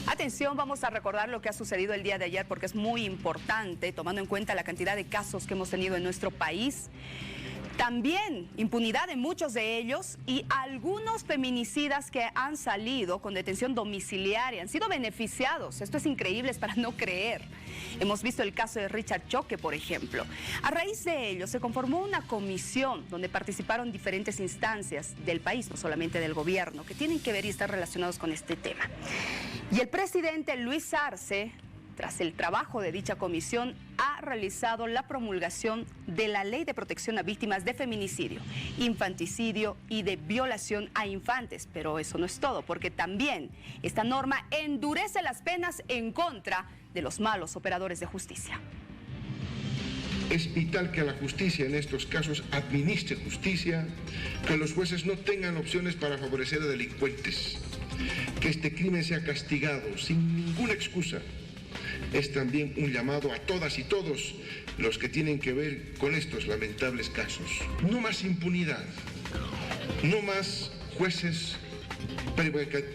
Atención, vamos a recordar lo que ha sucedido el día de ayer porque es muy importante, tomando en cuenta la cantidad de casos que hemos tenido en nuestro país. También impunidad en muchos de ellos y algunos feminicidas que han salido con detención domiciliaria, han sido beneficiados. Esto es increíble, es para no creer. Hemos visto el caso de Richard Choque, por ejemplo. A raíz de ello se conformó una comisión donde participaron diferentes instancias del país, no solamente del gobierno, que tienen que ver y estar relacionados con este tema. Y el presidente Luis Arce, tras el trabajo de dicha comisión, ha realizado la promulgación de la Ley de Protección a Víctimas de Feminicidio, Infanticidio y de Violación a Infantes. Pero eso no es todo, porque también esta norma endurece las penas en contra de los malos operadores de justicia. Es vital que la justicia en estos casos administre justicia, que los jueces no tengan opciones para favorecer a delincuentes, que este crimen sea castigado sin ninguna excusa. Es también un llamado a todas y todos los que tienen que ver con estos lamentables casos. No más impunidad, no más jueces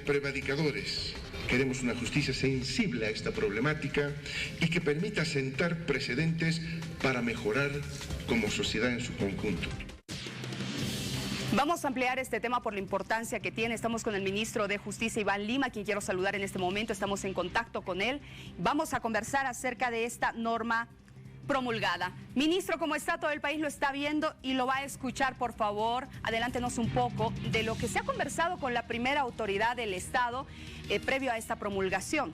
prevaricadores. Queremos una justicia sensible a esta problemática y que permita sentar precedentes para mejorar como sociedad en su conjunto. Vamos a ampliar este tema por la importancia que tiene. Estamos con el ministro de Justicia, Iván Lima, a quien quiero saludar en este momento. Estamos en contacto con él. Vamos a conversar acerca de esta norma promulgada. Ministro, ¿cómo está? Todo el país lo está viendo y lo va a escuchar, por favor. Adelántenos un poco de lo que se ha conversado con la primera autoridad del Estado previo a esta promulgación.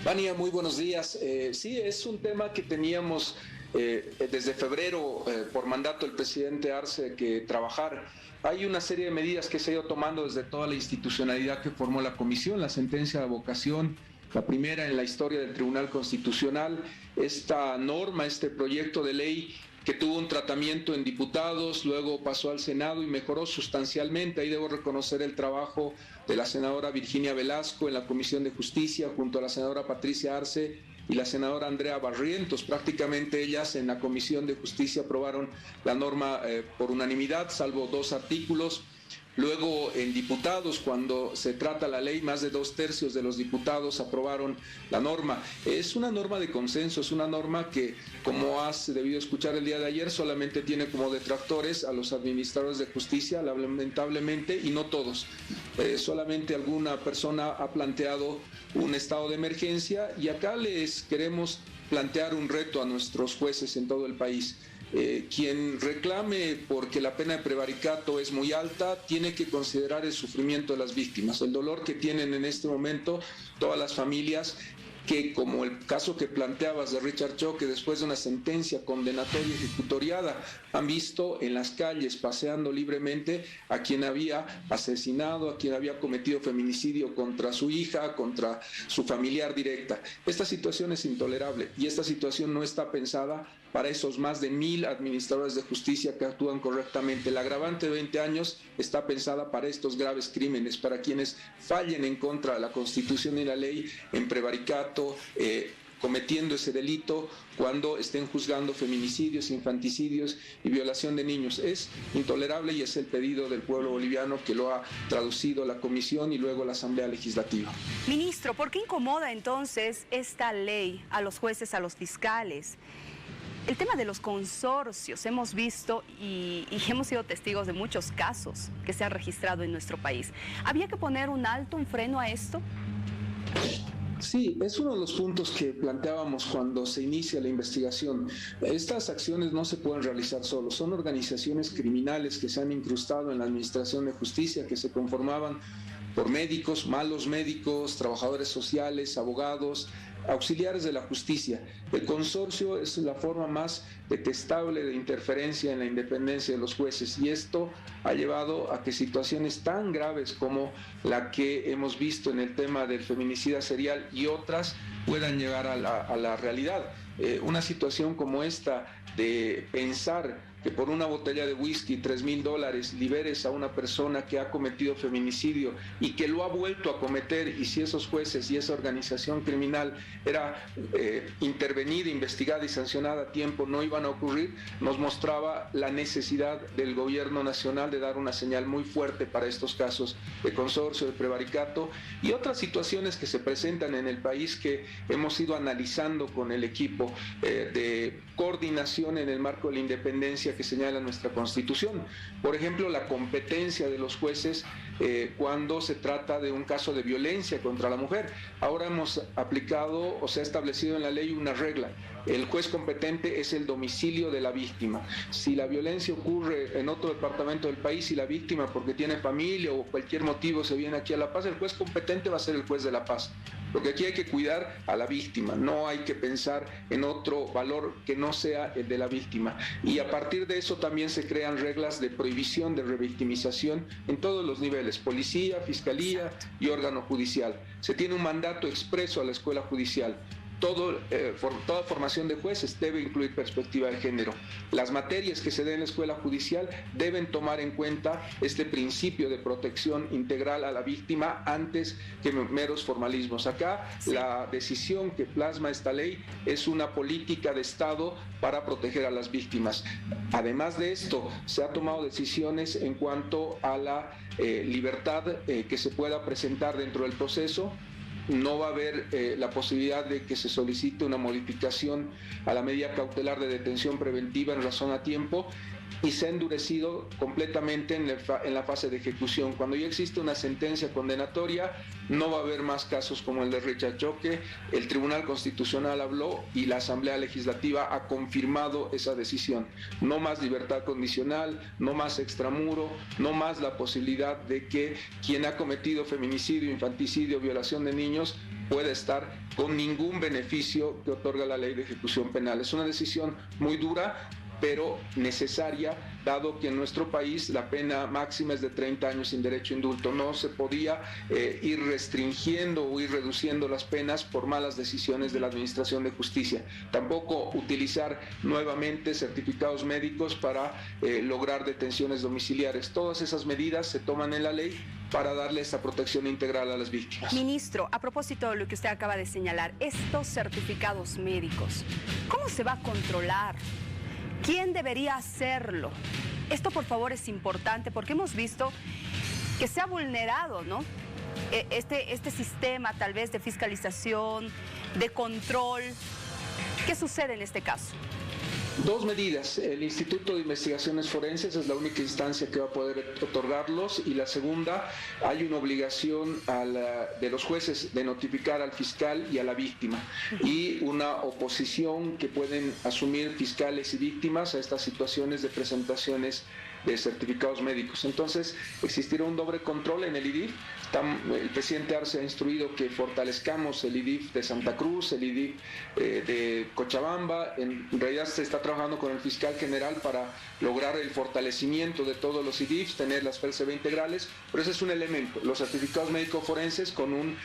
Vania, muy buenos días. Sí, es un tema que teníamos desde febrero, por mandato del presidente Arce, que trabajar. Hay una serie de medidas que se ha ido tomando desde toda la institucionalidad que formó la comisión, la sentencia de avocación, la primera en la historia del Tribunal Constitucional, esta norma, este proyecto de ley que tuvo un tratamiento en diputados, luego pasó al Senado y mejoró sustancialmente. Ahí debo reconocer el trabajo de la senadora Virginia Velasco en la Comisión de Justicia, junto a la senadora Patricia Arce y la senadora Andrea Barrientos. Prácticamente ellas en la Comisión de Justicia aprobaron la norma por unanimidad, salvo 2 artículos. Luego en diputados, cuando se trata la ley, más de 2/3 de los diputados aprobaron la norma. Es una norma de consenso, es una norma que, como has debido escuchar el día de ayer, solamente tiene como detractores a los administradores de justicia, lamentablemente, y no todos. Solamente alguna persona ha planteado un estado de emergencia y acá les queremos plantear un reto a nuestros jueces en todo el país. Quien reclame porque la pena de prevaricato es muy alta, tiene que considerar el sufrimiento de las víctimas, el dolor que tienen en este momento todas las familias que, como el caso que planteabas de Richard Choque, después de una sentencia condenatoria ejecutoriada, han visto en las calles paseando libremente a quien había asesinado, a quien había cometido feminicidio contra su hija, contra su familiar directa. Esta situación es intolerable y esta situación no está pensada para esos más de 1000 administradores de justicia que actúan correctamente. La agravante de 20 años está pensada para estos graves crímenes, para quienes fallen en contra de la Constitución y la ley en prevaricato, cometiendo ese delito cuando estén juzgando feminicidios, infanticidios y violación de niños. Es intolerable y es el pedido del pueblo boliviano que lo ha traducido la Comisión y luego la Asamblea Legislativa. Ministro, ¿por qué incomoda entonces esta ley a los jueces, a los fiscales? El tema de los consorcios, hemos visto y hemos sido testigos de muchos casos que se han registrado en nuestro país. ¿Había que poner un alto, un freno a esto? Sí, es uno de los puntos que planteábamos cuando se inicia la investigación. Estas acciones no se pueden realizar solos, son organizaciones criminales que se han incrustado en la Administración de Justicia, que se conformaban por médicos, malos médicos, trabajadores sociales, abogados, auxiliares de la justicia. El consorcio es la forma más detestable de interferencia en la independencia de los jueces y esto ha llevado a que situaciones tan graves como la que hemos visto en el tema del feminicida serial y otras puedan llegar a la realidad. Una situación como esta de pensar que por una botella de whisky, $3,000, liberes a una persona que ha cometido feminicidio y que lo ha vuelto a cometer, y si esos jueces y esa organización criminal era intervenida, investigada y sancionada a tiempo, no iban a ocurrir, nos mostraba la necesidad del gobierno nacional de dar una señal muy fuerte para estos casos de consorcio, de prevaricato y otras situaciones que se presentan en el país que hemos ido analizando con el equipo de coordinación en el marco de la independencia que señala nuestra Constitución. Por ejemplo, la competencia de los jueces cuando se trata de un caso de violencia contra la mujer. Ahora hemos aplicado o se ha establecido en la ley una regla. El juez competente es el domicilio de la víctima. Si la violencia ocurre en otro departamento del país y la víctima, porque tiene familia o cualquier motivo, se viene aquí a La Paz, el juez competente va a ser el juez de La Paz. Porque aquí hay que cuidar a la víctima, no hay que pensar en otro valor que no sea el de la víctima. Y a partir de eso también se crean reglas de prohibición de revictimización en todos los niveles, policía, fiscalía y órgano judicial. Se tiene un mandato expreso a la escuela judicial. Toda formación de jueces debe incluir perspectiva de género. Las materias que se den en la escuela judicial deben tomar en cuenta este principio de protección integral a la víctima antes que meros formalismos. Acá la decisión que plasma esta ley es una política de Estado para proteger a las víctimas. Además de esto, se ha tomado decisiones en cuanto a la libertad que se pueda presentar dentro del proceso. No va a haber la posibilidad de que se solicite una modificación a la medida cautelar de detención preventiva en razón a tiempo, y se ha endurecido completamente en la fase de ejecución. Cuando ya existe una sentencia condenatoria, no va a haber más casos como el de Richard Choque. El Tribunal Constitucional habló y la Asamblea Legislativa ha confirmado esa decisión. No más libertad condicional, no más extramuro, no más la posibilidad de que quien ha cometido feminicidio, infanticidio, violación de niños pueda estar con ningún beneficio que otorga la Ley de Ejecución Penal. Es una decisión muy dura, pero necesaria, dado que en nuestro país la pena máxima es de 30 años sin derecho a indulto. No se podía ir restringiendo o ir reduciendo las penas por malas decisiones de la Administración de Justicia. Tampoco utilizar nuevamente certificados médicos para lograr detenciones domiciliares. Todas esas medidas se toman en la ley para darle esta protección integral a las víctimas. Ministro, a propósito de lo que usted acaba de señalar, estos certificados médicos, ¿cómo se va a controlar? ¿Quién debería hacerlo? Esto, por favor, es importante porque hemos visto que se ha vulnerado, ¿no? Este sistema tal vez de fiscalización, de control. ¿Qué sucede en este caso? Dos medidas. El Instituto de Investigaciones Forenses es la única instancia que va a poder otorgarlos, y la segunda, hay una obligación de los jueces de notificar al fiscal y a la víctima, y una oposición que pueden asumir fiscales y víctimas a estas situaciones de presentaciones de certificados médicos. Entonces, existirá un doble control en el IDIF. El presidente Arce ha instruido que fortalezcamos el IDIF de Santa Cruz, el IDIF de Cochabamba. En realidad se está trabajando con el fiscal general para lograr el fortalecimiento de todos los IDIFs, tener las PLCB integrales, pero ese es un elemento, los certificados médicos forenses con un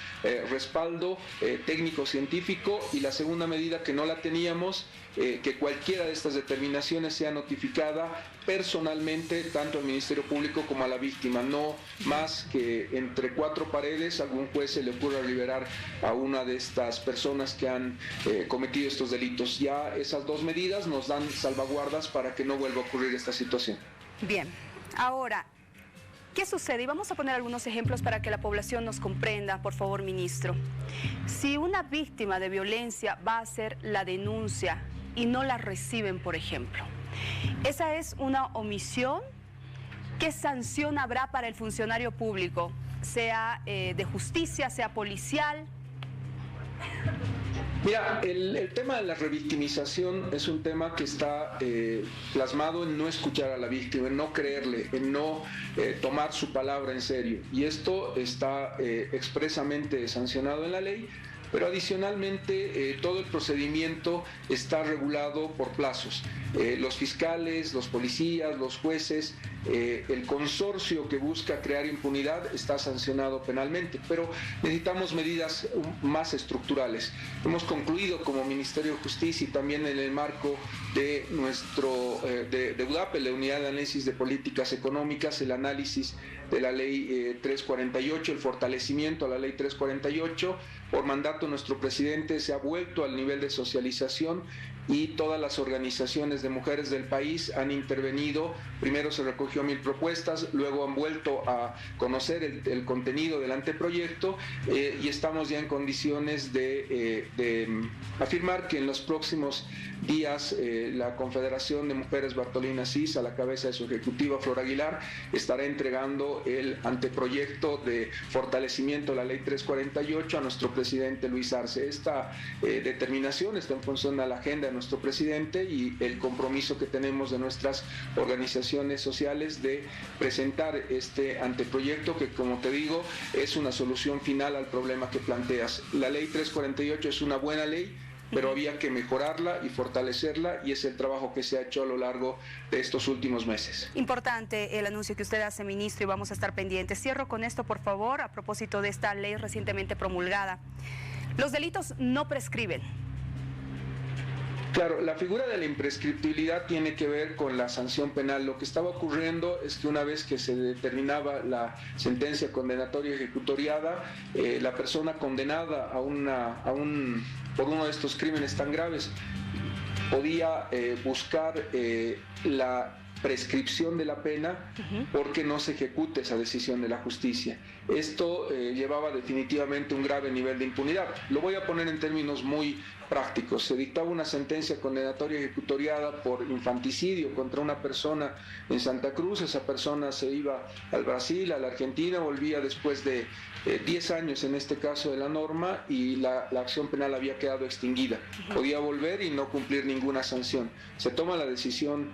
respaldo técnico-científico, y la segunda medida que no la teníamos, que cualquiera de estas determinaciones sea notificada personalmente tanto al Ministerio Público como a la víctima, no más que entre cuatro paredes algún juez se le ocurra liberar a una de estas personas que han cometido estos delitos. Ya esas dos medidas nos dan salvaguardas para que no vuelva a ocurrir esta situación. Bien, ahora, ¿qué sucede? Y vamos a poner algunos ejemplos para que la población nos comprenda, por favor, ministro. Si una víctima de violencia va a hacer la denuncia y no la reciben, por ejemplo, ¿esa es una omisión? ¿Qué sanción habrá para el funcionario público, sea de justicia, sea policial? Mira, el tema de la revictimización es un tema que está plasmado en no escuchar a la víctima, en no creerle, en no tomar su palabra en serio. Y esto está expresamente sancionado en la ley, pero adicionalmente todo el procedimiento está regulado por plazos. Los fiscales, los policías, los jueces el consorcio que busca crear impunidad está sancionado penalmente, pero necesitamos medidas más estructurales. Hemos concluido como Ministerio de Justicia y también en el marco de nuestro de UDAP, la Unidad de Análisis de Políticas Económicas, el análisis de la Ley 348, el fortalecimiento a la Ley 348. Por mandato de nuestro presidente se ha vuelto al nivel de socialización y todas las organizaciones de mujeres del país han intervenido. Primero se recogió 1000 propuestas, luego han vuelto a conocer el contenido del anteproyecto y estamos ya en condiciones de afirmar que en los próximos días la Confederación de Mujeres Bartolina Cis, a la cabeza de su ejecutiva Flor Aguilar, estará entregando el anteproyecto de fortalecimiento de la Ley 348 a nuestro presidente Luis Arce. Esta determinación está en función de la agenda de nuestro presidente y el compromiso que tenemos de nuestras organizaciones sociales de presentar este anteproyecto que, como te digo, es una solución final al problema que planteas. La Ley 348 es una buena ley, pero había que mejorarla y fortalecerla, y es el trabajo que se ha hecho a lo largo de estos últimos meses. Importante el anuncio que usted hace, ministro, y vamos a estar pendientes. Cierro con esto, por favor, a propósito de esta ley recientemente promulgada. Los delitos no prescriben. Claro, la figura de la imprescriptibilidad tiene que ver con la sanción penal. Lo que estaba ocurriendo es que una vez que se determinaba la sentencia condenatoria ejecutoriada, la persona condenada por uno de estos crímenes tan graves podía buscar la prescripción de la pena porque no se ejecute esa decisión de la justicia. Esto llevaba definitivamente un grave nivel de impunidad. Lo voy a poner en términos muy prácticos. Se dictaba una sentencia condenatoria ejecutoriada por infanticidio contra una persona en Santa Cruz. Esa persona se iba al Brasil, a la Argentina, volvía después de 10 años en este caso de la norma, y la acción penal había quedado extinguida. Podía volver y no cumplir ninguna sanción. Se toma la decisión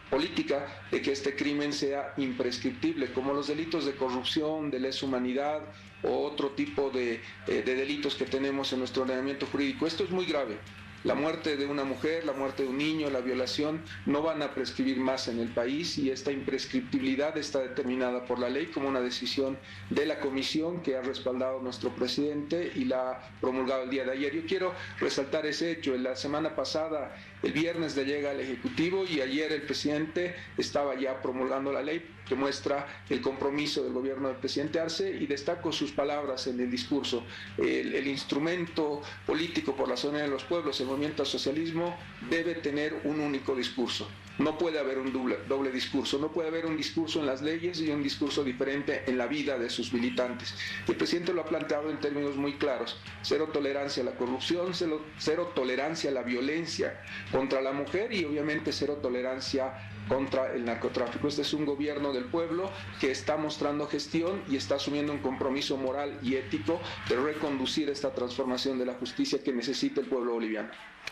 política de que este crimen sea imprescriptible, como los delitos de corrupción, de lesa humanidad o otro tipo de delitos que tenemos en nuestro ordenamiento jurídico. Esto es muy grave. La muerte de una mujer, la muerte de un niño, la violación no van a prescribir más en el país, y esta imprescriptibilidad está determinada por la ley como una decisión de la comisión que ha respaldado nuestro presidente y la ha promulgado el día de ayer. Yo quiero resaltar ese hecho. La semana pasada, el viernes, le llega al Ejecutivo, y ayer el presidente estaba ya promulgando la ley que muestra el compromiso del gobierno del presidente Arce, y destaco sus palabras en el discurso. El instrumento político por la soberanía de los pueblos, el movimiento al socialismo, debe tener un único discurso. No puede haber un doble discurso, no puede haber un discurso en las leyes y un discurso diferente en la vida de sus militantes. El presidente lo ha planteado en términos muy claros: cero tolerancia a la corrupción, cero tolerancia a la violencia contra la mujer, y obviamente cero tolerancia contra el narcotráfico. Este es un gobierno del pueblo que está mostrando gestión y está asumiendo un compromiso moral y ético de reconducir esta transformación de la justicia que necesita el pueblo boliviano.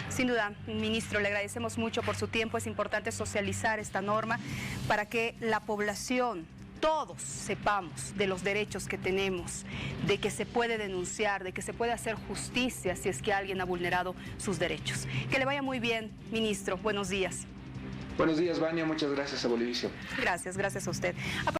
Sin duda, ministro, le agradecemos mucho por su tiempo. Es importante socializar esta norma para que la población, todos, sepamos de los derechos que tenemos, de que se puede denunciar, de que se puede hacer justicia si es que alguien ha vulnerado sus derechos. Que le vaya muy bien, ministro. Buenos días. Buenos días, Vania. Muchas gracias a Bolivisión. Gracias a usted.